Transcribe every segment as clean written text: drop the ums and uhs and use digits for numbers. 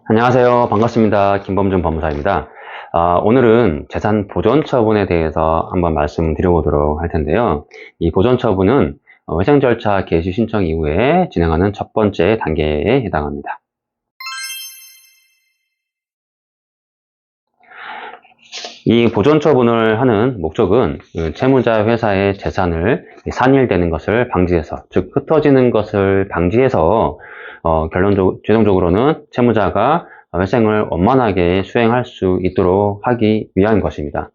안녕하세요. 반갑습니다. 김범준 법무사입니다. 오늘은 재산 보존 처분에 대해서 한번 말씀드려보도록 할 텐데요. 이 보존 처분은 회생 절차 개시 신청 이후에 진행하는 첫 번째 단계에 해당합니다. 이 보존 처분을 하는 목적은 채무자 회사의 재산을 산일되는 것을 방지해서, 즉 흩어지는 것을 방지해서 최종적으로는 채무자가 회생을 원만하게 수행할 수 있도록 하기 위한 것입니다.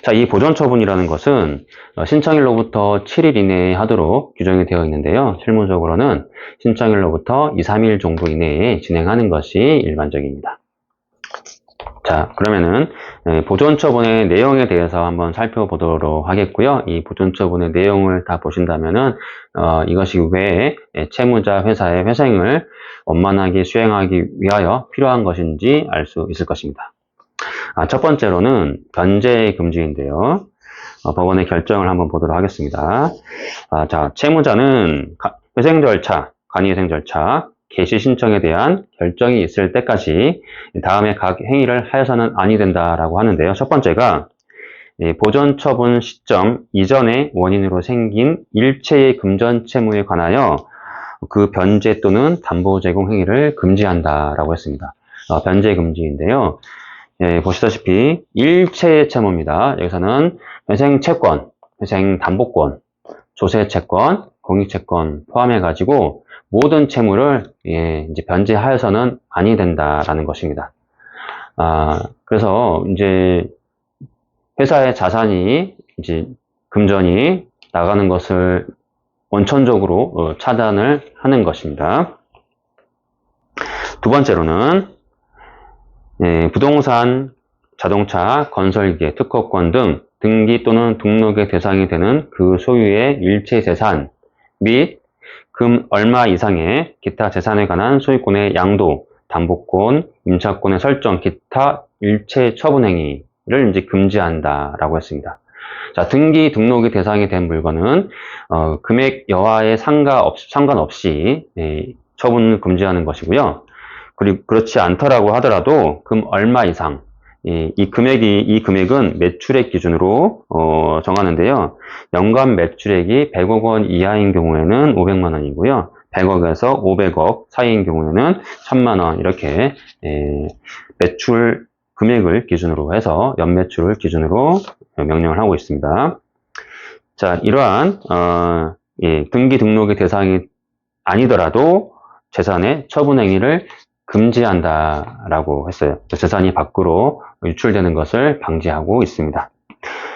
자, 이 보존 처분이라는 것은 신청일로부터 7일 이내에 하도록 규정이 되어 있는데요. 실무적으로는 신청일로부터 2, 3일 정도 이내에 진행하는 것이 일반적입니다. 자, 그러면은 보존 처분의 내용에 대해서 한번 살펴보도록 하겠고요. 이 보존 처분의 내용을 다 보신다면은 이것이 왜 채무자 회사의 회생을 원만하게 수행하기 위하여 필요한 것인지 알 수 있을 것입니다. 첫 번째로는 변제 금지인데요. 법원의 결정을 한번 보도록 하겠습니다. 자, 채무자는 회생 절차, 간이회생 절차, 개시 신청에 대한 결정이 있을 때까지 다음에 각 행위를 하여서는 아니 된다라고 하는데요. 첫 번째가 보존 처분 시점 이전의 원인으로 생긴 일체의 금전 채무에 관하여 그 변제 또는 담보 제공 행위를 금지한다라고 했습니다. 변제 금지인데요. 보시다시피 일체의 채무입니다. 여기서는 회생 채권, 회생 담보권, 조세 채권, 공익 채권 포함해 가지고 모든 채무를 이제 변제하여서는 아니 된다라는 것입니다. 그래서 이제 회사의 자산이 이제 금전이 나가는 것을 원천적으로 차단을 하는 것입니다. 두 번째로는 부동산, 자동차, 건설기계, 특허권 등 등기 또는 등록의 대상이 되는 그 소유의 일체 재산 및 금 얼마 이상의 기타 재산에 관한 소유권의 양도, 담보권, 임차권의 설정, 기타 일체 처분 행위를 이제 금지한다라고 했습니다. 자, 등기 등록이 대상이 된 물건은 금액 여하에 상관없이 처분을 금지하는 것이고요. 그리고 그렇지 않더라고 하더라도 금 얼마 이상 이 금액은 매출액 기준으로 정하는데요. 연간 매출액이 100억 원 이하인 경우에는 500만 원이고요. 100억에서 500억 사이인 경우에는 1000만 원 이렇게 매출 금액을 기준으로 해서 연매출을 기준으로 명령을 하고 있습니다. 자, 이러한 등기 등록의 대상이 아니더라도 재산의 처분 행위를 금지한다라고 했어요. 재산이 밖으로 유출되는 것을 방지하고 있습니다.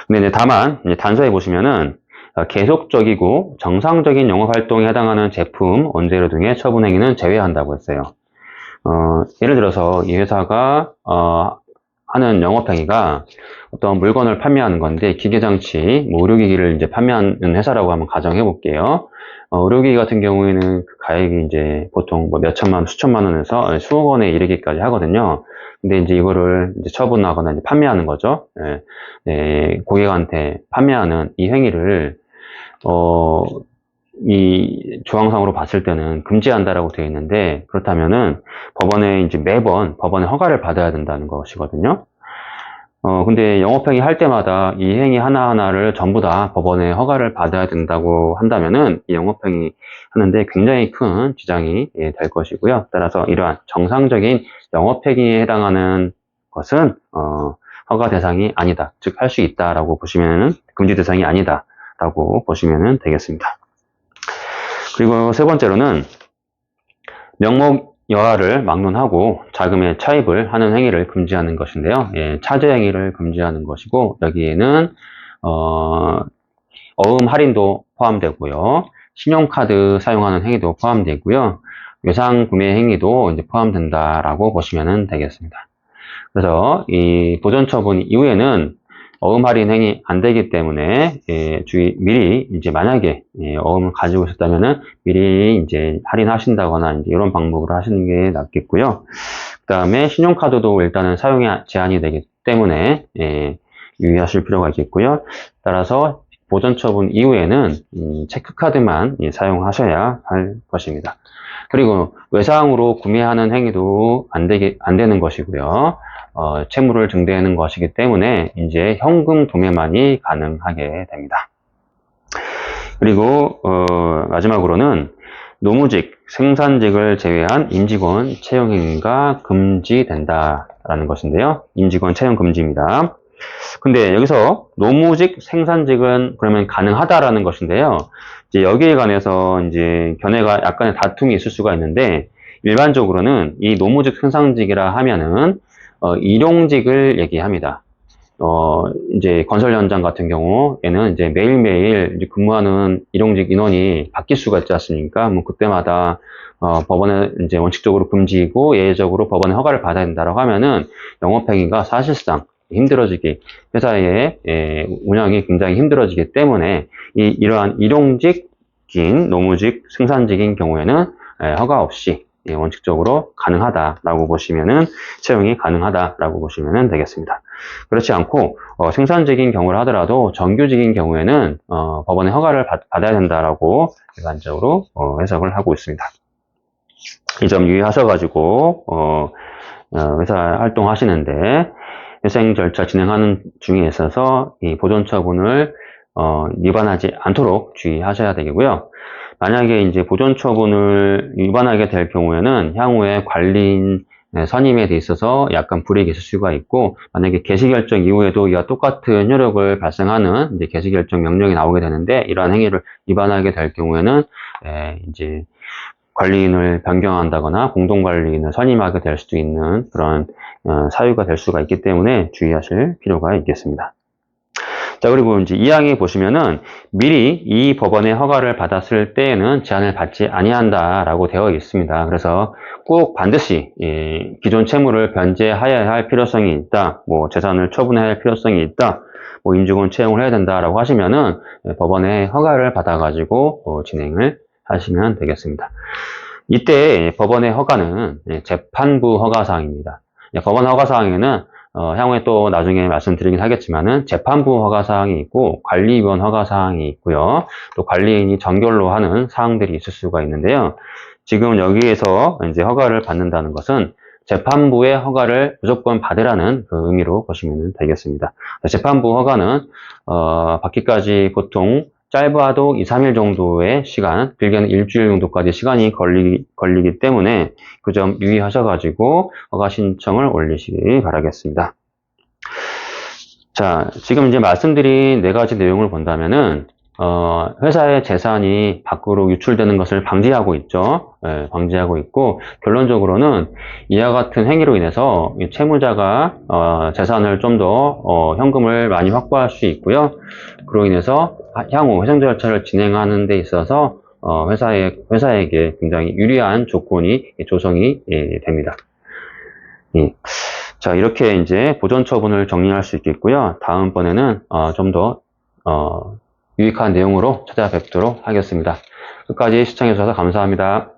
근데 다만 단서에 보시면은 계속적이고 정상적인 영업 활동에 해당하는 제품, 원재료 등의 처분 행위는 제외한다고 했어요. 예를 들어서 이 회사가 하는 영업 행위가 어떤 물건을 판매하는 건데 기계장치, 의료기기를 이제 판매하는 회사라고 한번 가정해 볼게요. 의료기기 같은 경우에는 그 가액이 이제 보통 몇 천만 원, 수천만 원에서 수억 원에 이르기까지 하거든요. 근데 이제 이거를 이제 처분하거나 이제 판매하는 거죠. 고객한테 판매하는 이 행위를, 이 조항상으로 봤을 때는 금지한다라고 되어 있는데, 그렇다면은 법원에 이제 매번 법원의 허가를 받아야 된다는 것이거든요. 근데 영업행위 할 때마다 이 행위 하나하나를 전부 다 법원의 허가를 받아야 된다고 한다면은 이 영업행위 하는데 굉장히 큰 지장이 될 것이고요. 따라서 이러한 정상적인 영업행위에 해당하는 것은 허가 대상이 아니다. 즉 할 수 있다라고 보시면은 금지 대상이 아니다라고 보시면 되겠습니다. 그리고 세 번째로는 명목 여하를 막론하고 자금의 차입을 하는 행위를 금지하는 것인데요. 차제 행위를 금지하는 것이고 여기에는 어음 할인도 포함되고요. 신용카드 사용하는 행위도 포함되고요. 외상 구매 행위도 이제 포함된다라고 보시면 되겠습니다. 그래서 이 보존 처분 이후에는 어음 할인 행위 안 되기 때문에 미리 이제 만약에 어음을 가지고 있었다면은 미리 이제 할인하신다거나 이제 이런 방법으로 하시는 게 낫겠고요. 그 다음에 신용카드도 일단은 사용이 제한이 되기 때문에 유의하실 필요가 있겠고요. 따라서 보전 처분 이후에는 체크카드만 사용하셔야 할 것입니다. 그리고 외상으로 구매하는 행위도 안 되는 것이고요. 채무를 증대하는 것이기 때문에 이제 현금 도매만이 가능하게 됩니다. 그리고 마지막으로는 노무직, 생산직을 제외한 임직원 채용 행위가 금지된다라는 것인데요. 임직원 채용 금지입니다. 근데 여기서 노무직, 생산직은 그러면 가능하다라는 것인데요. 이제 여기에 관해서 이제 견해가 약간의 다툼이 있을 수가 있는데, 일반적으로는 이 노무직, 생산직이라 하면은 일용직을 얘기합니다. 이제 건설 현장 같은 경우에는 이제 매일매일 이제 근무하는 일용직 인원이 바뀔 수가 있지 않습니까? 뭐 그때마다 법원에 이제 원칙적으로 금지이고 예외적으로 법원의 허가를 받아야 된다라고 하면은 영업행위가 사실상 힘들어지기, 회사의 운영이 굉장히 힘들어지기 때문에 이러한 일용직인 노무직, 생산직인 경우에는 허가 없이 원칙적으로 가능하다라고 보시면은 채용이 가능하다라고 보시면 되겠습니다. 그렇지 않고 생산직인 경우를 하더라도 정규직인 경우에는 법원의 허가를 받아야 된다라고 일반적으로 해석을 하고 있습니다. 이 점 유의하셔가지고 회사 활동하시는데 회생 절차 진행하는 중에 있어서 이 보존 처분을 위반하지 않도록 주의하셔야 되고요. 만약에 이제 보존 처분을 위반하게 될 경우에는 향후에 관리인 선임에 대 있어서 약간 불이익이 있을 수가 있고, 만약에 개시결정 이후에도 이와 똑같은 효력을 발생하는 이제 개시결정 명령이 나오게 되는데, 이러한 행위를 위반하게 될 경우에는 이제 관리인을 변경한다거나 공동관리인을 선임하게 될 수도 있는 그런 사유가 될 수가 있기 때문에 주의하실 필요가 있겠습니다. 자, 그리고 이제 2항에 보시면은 미리 이 법원의 허가를 받았을 때에는 제한을 받지 아니한다라고 되어 있습니다. 그래서 꼭 반드시 기존 채무를 변제하여야 할 필요성이 있다, 뭐 재산을 처분해야 할 필요성이 있다, 뭐 임직원 채용을 해야 된다라고 하시면은 법원의 허가를 받아가지고 진행을 하시면 되겠습니다. 이때 법원의 허가는 재판부 허가사항입니다. 법원 허가사항에는 향후에 또 나중에 말씀드리긴 하겠지만은 재판부 허가사항이 있고 관리위원 허가사항이 있고요. 또 관리인이 정결로 하는 사항들이 있을 수가 있는데요. 지금 여기에서 이제 허가를 받는다는 것은 재판부의 허가를 무조건 받으라는 그 의미로 보시면 되겠습니다. 재판부 허가는 받기까지 보통 짧아도 2, 3일 정도의 시간, 길게는 일주일 정도까지 시간이 걸리기 때문에 그 점 유의하셔가지고 허가 신청을 올리시기 바라겠습니다. 자, 지금 이제 말씀드린 4가지 내용을 본다면은 회사의 재산이 밖으로 유출되는 것을 방지하고 있죠. 방지하고 있고, 결론적으로는 이와 같은 행위로 인해서 채무자가 재산을 좀 더 현금을 많이 확보할 수 있고요. 그로 인해서 향후 회생 절차를 진행하는 데 있어서 회사에게 굉장히 유리한 조건이 조성이 됩니다. 자, 이렇게 이제 보존 처분을 정리할 수 있겠고요. 다음번에는 좀 더 유익한 내용으로 찾아뵙도록 하겠습니다. 끝까지 시청해주셔서 감사합니다.